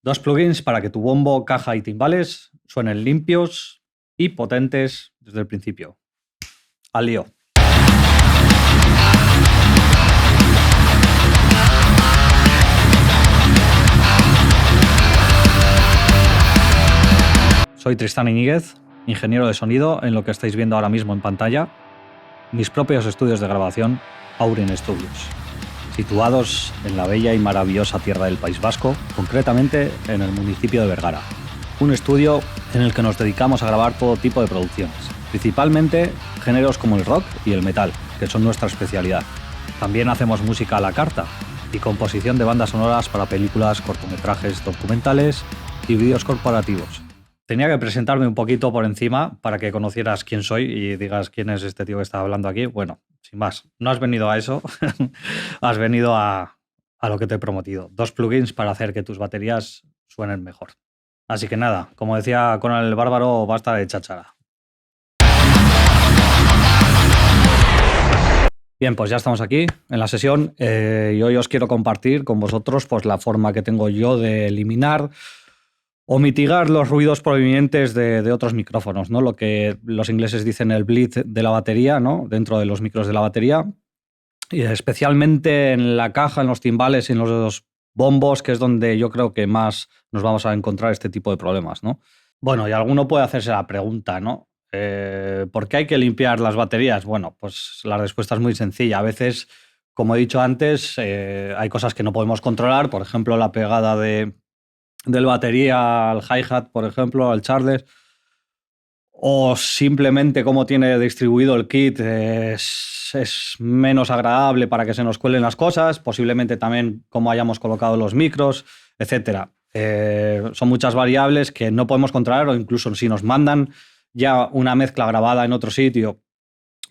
Dos plugins para que tu bombo, caja y timbales suenen limpios y potentes desde el principio. Al lío. Soy Tristán Iñiguez, ingeniero de sonido en lo que estáis viendo ahora mismo en pantalla, mis propios estudios de grabación, Aurin Studios, situados en la bella y maravillosa tierra del País Vasco, concretamente en el municipio de Vergara. Un estudio en el que nos dedicamos a grabar todo tipo de producciones, principalmente géneros como el rock y el metal, que son nuestra especialidad. También hacemos música a la carta y composición de bandas sonoras para películas, cortometrajes, documentales y vídeos corporativos. Tenía que presentarme un poquito por encima para que conocieras quién soy y digas quién es este tío que está hablando aquí. Bueno, sin más, no has venido a eso, has venido a lo que te he prometido. Dos plugins para hacer que tus baterías suenen mejor. Así que nada, como decía Conan el Bárbaro, basta de cháchara. Bien, pues ya estamos aquí en la sesión y hoy os quiero compartir con vosotros pues, la forma que tengo yo de eliminar o mitigar los ruidos provenientes de otros micrófonos, ¿no? Lo que los ingleses dicen el bleed de la batería, ¿no? Dentro de los micros de la batería, y especialmente en la caja, en los timbales y en los bombos, que es donde yo creo que más nos vamos a encontrar este tipo de problemas, ¿no? Bueno, y alguno puede hacerse la pregunta, ¿no? ¿Por qué hay que limpiar las baterías? Bueno, pues la respuesta es muy sencilla. A veces, como he dicho antes, hay cosas que no podemos controlar, por ejemplo, la pegada del batería al hi-hat, por ejemplo, al charles, o simplemente cómo tiene distribuido el kit es menos agradable para que se nos cuelen las cosas, posiblemente también cómo hayamos colocado los micros, etc. Son muchas variables que no podemos controlar, o incluso si nos mandan ya una mezcla grabada en otro sitio,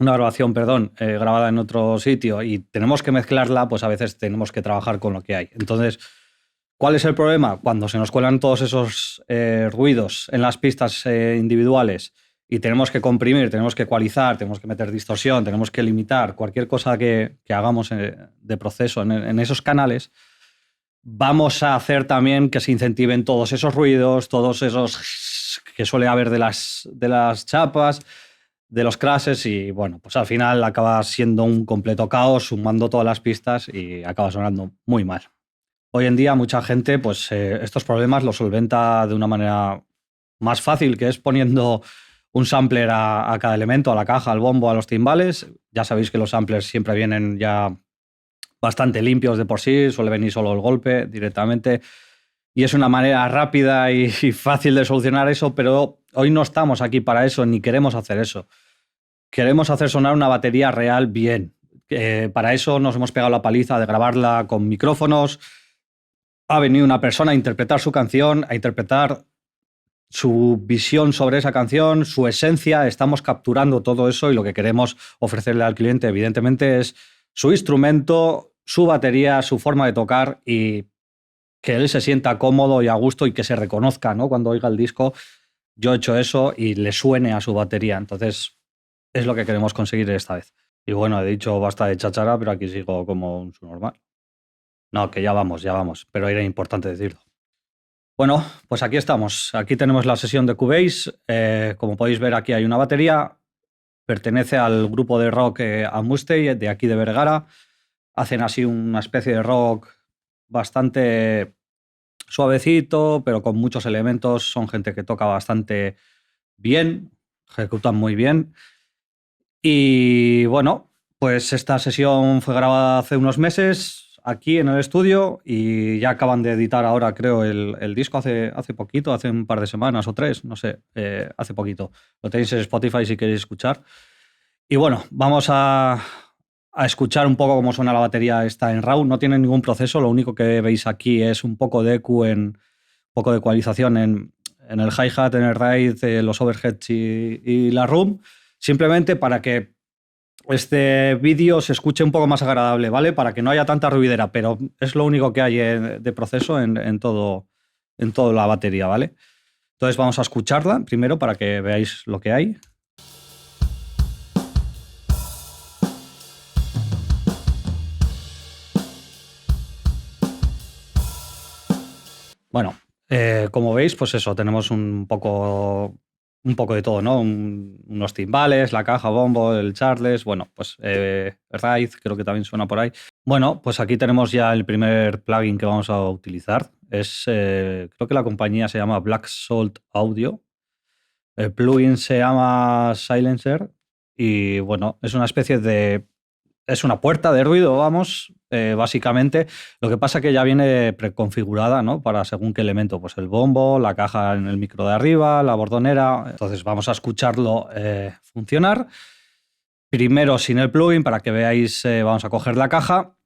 una grabación, perdón, grabada en otro sitio y tenemos que mezclarla, pues a veces tenemos que trabajar con lo que hay. Entonces, ¿cuál es el problema? Cuando se nos cuelan todos esos ruidos en las pistas individuales y tenemos que comprimir, tenemos que ecualizar, tenemos que meter distorsión, tenemos que limitar cualquier cosa que hagamos de proceso en esos canales, vamos a hacer también que se incentiven todos esos ruidos, todos esos que suele haber de las chapas, de los crashes y bueno, pues al final acaba siendo un completo caos, sumando todas las pistas y acaba sonando muy mal. Hoy en día mucha gente pues estos problemas los solventa de una manera más fácil, que es poniendo un sampler a cada elemento, a la caja, al bombo, a los timbales. Ya sabéis que los samplers siempre vienen ya bastante limpios de por sí, suele venir solo el golpe directamente y es una manera rápida y fácil de solucionar eso, pero hoy no estamos aquí para eso ni queremos hacer eso. Queremos hacer sonar una batería real bien. Para eso nos hemos pegado la paliza de grabarla con micrófonos. Ha venido una persona a interpretar su canción, a interpretar su visión sobre esa canción, su esencia. Estamos capturando todo eso y lo que queremos ofrecerle al cliente, evidentemente, es su instrumento, su batería, su forma de tocar y que él se sienta cómodo y a gusto y que se reconozca, ¿no? Cuando oiga el disco, yo he hecho eso y le suene a su batería. Entonces, es lo que queremos conseguir esta vez. Y bueno, he dicho basta de cháchara, pero aquí sigo como un subnormal. No, que ya vamos, pero era importante decirlo. Bueno, pues aquí estamos. Aquí tenemos la sesión de Cubase. Como podéis ver, aquí hay una batería. Pertenece al grupo de rock Amustey, de aquí de Vergara. Hacen así una especie de rock bastante suavecito, pero con muchos elementos. Son gente que toca bastante bien, ejecutan muy bien. Y bueno, pues esta sesión fue grabada hace unos meses aquí en el estudio y ya acaban de editar ahora, creo, el disco hace poquito, hace un par de semanas o tres, no sé, hace poquito. Lo tenéis en Spotify si queréis escuchar. Y bueno, vamos a escuchar un poco cómo suena la batería esta en RAW. No tiene ningún proceso, lo único que veis aquí es un poco de EQ, un poco de ecualización en el hi-hat, en el ride, los overheads y la room, simplemente para que este vídeo se escuche un poco más agradable, ¿vale? Para que no haya tanta ruidera, pero es lo único que hay de proceso en toda la batería, ¿vale? Entonces vamos a escucharla primero para que veáis lo que hay. Bueno, Como veis, pues eso, tenemos un poco de todo, ¿no? Unos timbales, la caja, bombo, el charles, bueno, pues raíz, creo que también suena por ahí. Bueno, pues aquí tenemos ya el primer plugin que vamos a utilizar. Creo que la compañía se llama Black Salt Audio. El plugin se llama Silencer y bueno, es una especie de... Es una puerta de ruido, vamos, básicamente. Lo que pasa que ya viene preconfigurada, ¿no? Para según qué elemento, pues el bombo, la caja en el micro de arriba, la bordonera. Entonces vamos a escucharlo funcionar. Primero sin el plugin, para que veáis, vamos a coger la caja.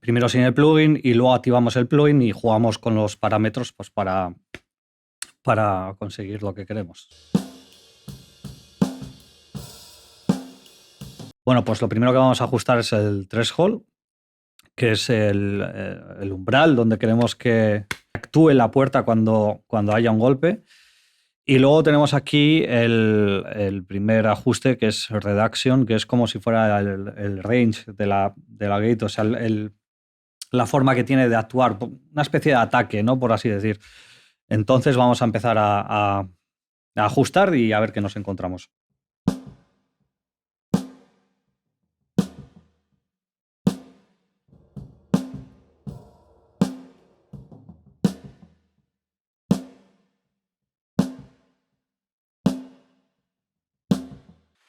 Primero sin el plugin y luego activamos el plugin y jugamos con los parámetros pues para conseguir lo que queremos. Bueno, pues lo primero que vamos a ajustar es el threshold, que es el umbral donde queremos que actúe la puerta cuando haya un golpe. Y luego tenemos aquí el primer ajuste, que es reduction, que es como si fuera el range de la gate, o sea, la forma que tiene de actuar, una especie de ataque, ¿no? Por así decir. Entonces vamos a empezar a ajustar y a ver qué nos encontramos.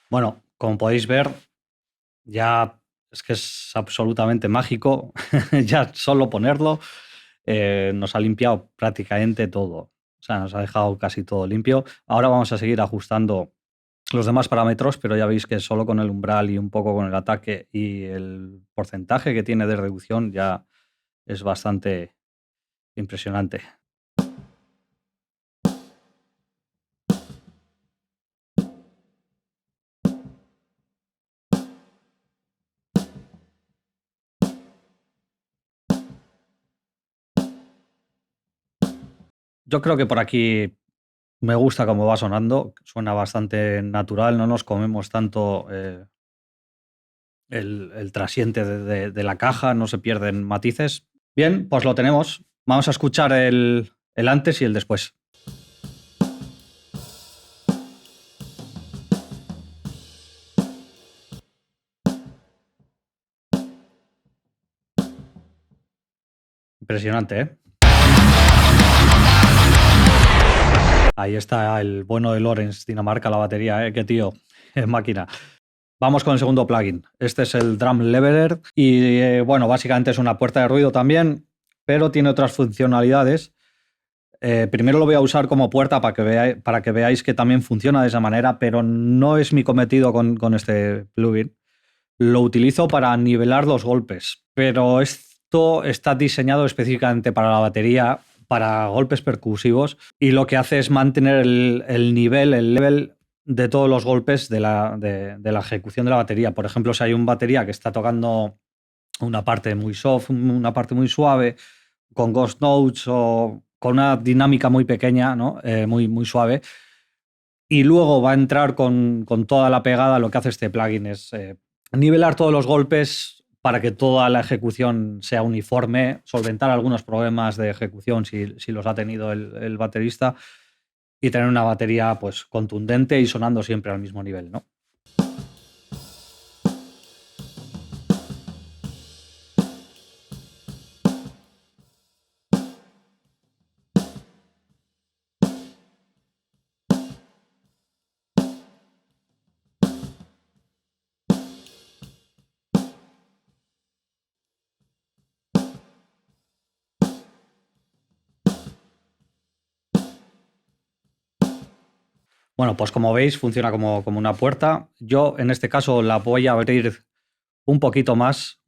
Bueno, como podéis ver, ya es que es absolutamente mágico, ya solo ponerlo nos ha limpiado prácticamente todo, o sea, nos ha dejado casi todo limpio. Ahora vamos a seguir ajustando los demás parámetros, pero ya veis que solo con el umbral y un poco con el ataque y el porcentaje que tiene de reducción ya es bastante impresionante. Yo creo que por aquí me gusta cómo va sonando, suena bastante natural, no nos comemos tanto el trasiente de la caja, no se pierden matices. Bien, pues lo tenemos. Vamos a escuchar el antes y el después. Impresionante, ¿eh? Ahí está el bueno de Lorenz, Dinamarca, la batería, ¿eh? Qué tío, es máquina. Vamos con el segundo plugin. Este es el Drum Leveler y bueno, básicamente es una puerta de ruido también, pero tiene otras funcionalidades. Primero lo voy a usar como puerta para que veáis que también funciona de esa manera, pero no es mi cometido con este plugin. Lo utilizo para nivelar los golpes, pero esto está diseñado específicamente para la batería, para golpes percusivos, y lo que hace es mantener el nivel, el level de todos los golpes de la ejecución de la batería. Por ejemplo, si hay un batería que está tocando una parte muy soft, una parte muy suave, con ghost notes o con una dinámica muy pequeña, ¿no? Muy suave, y luego va a entrar con toda la pegada, lo que hace este plugin es nivelar todos los golpes para que toda la ejecución sea uniforme, solventar algunos problemas de ejecución si los ha tenido el baterista y tener una batería pues contundente y sonando siempre al mismo nivel, ¿no? Bueno, pues como veis funciona como una puerta. Yo en este caso la voy a abrir un poquito más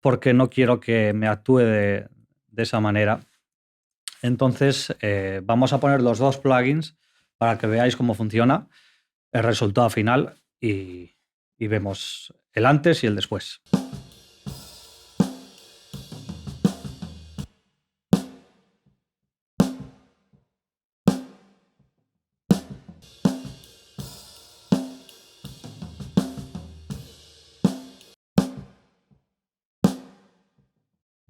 porque no quiero que me actúe de esa manera. Entonces, vamos a poner los dos plugins para que veáis cómo funciona el resultado final y vemos el antes y el después.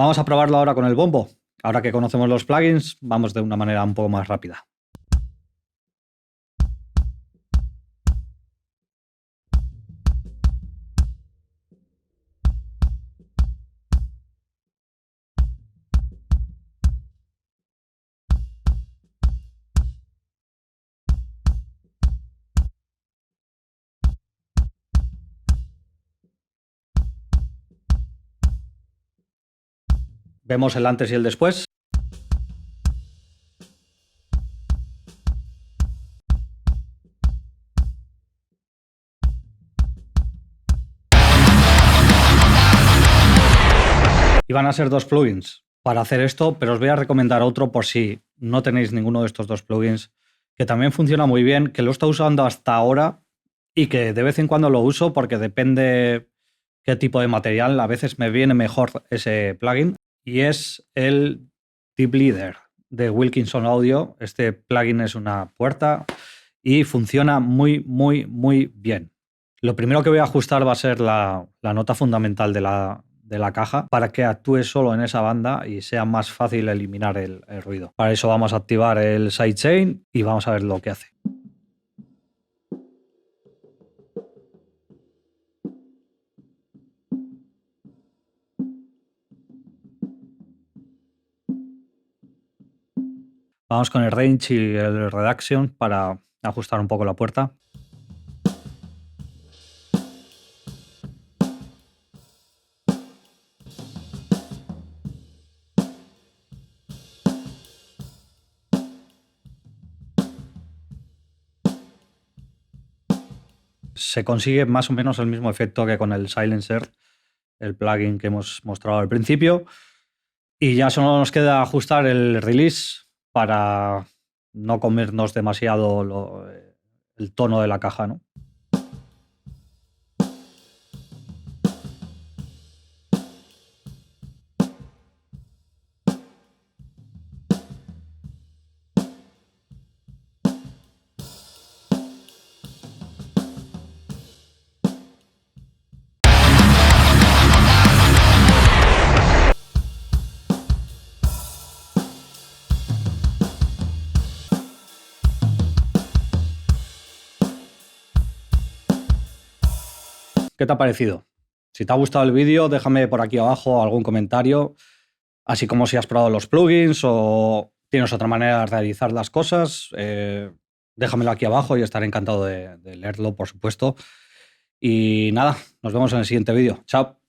Vamos a probarlo ahora con el bombo. Ahora que conocemos los plugins, vamos de una manera un poco más rápida. Vemos el antes y el después. Y van a ser dos plugins para hacer esto, pero os voy a recomendar otro por si no tenéis ninguno de estos dos plugins, que también funciona muy bien, que lo he estado usando hasta ahora y que de vez en cuando lo uso porque depende qué tipo de material. A veces me viene mejor ese plugin y es el Tip Leader de Wilkinson Audio. Este plugin es una puerta y funciona muy, muy, muy bien. Lo primero que voy a ajustar va a ser la nota fundamental de la caja para que actúe solo en esa banda y sea más fácil eliminar el ruido. Para eso vamos a activar el sidechain y vamos a ver lo que hace. Vamos con el range y el reduction para ajustar un poco la puerta. Se consigue más o menos el mismo efecto que con el silencer, el plugin que hemos mostrado al principio. Y ya solo nos queda ajustar el release para no comernos demasiado el tono de la caja, ¿no? ¿Qué te ha parecido? Si te ha gustado el vídeo, déjame por aquí abajo algún comentario, así como si has probado los plugins o tienes otra manera de realizar las cosas. Déjamelo aquí abajo y estaré encantado de leerlo, por supuesto. Y nada, nos vemos en el siguiente vídeo. Chao.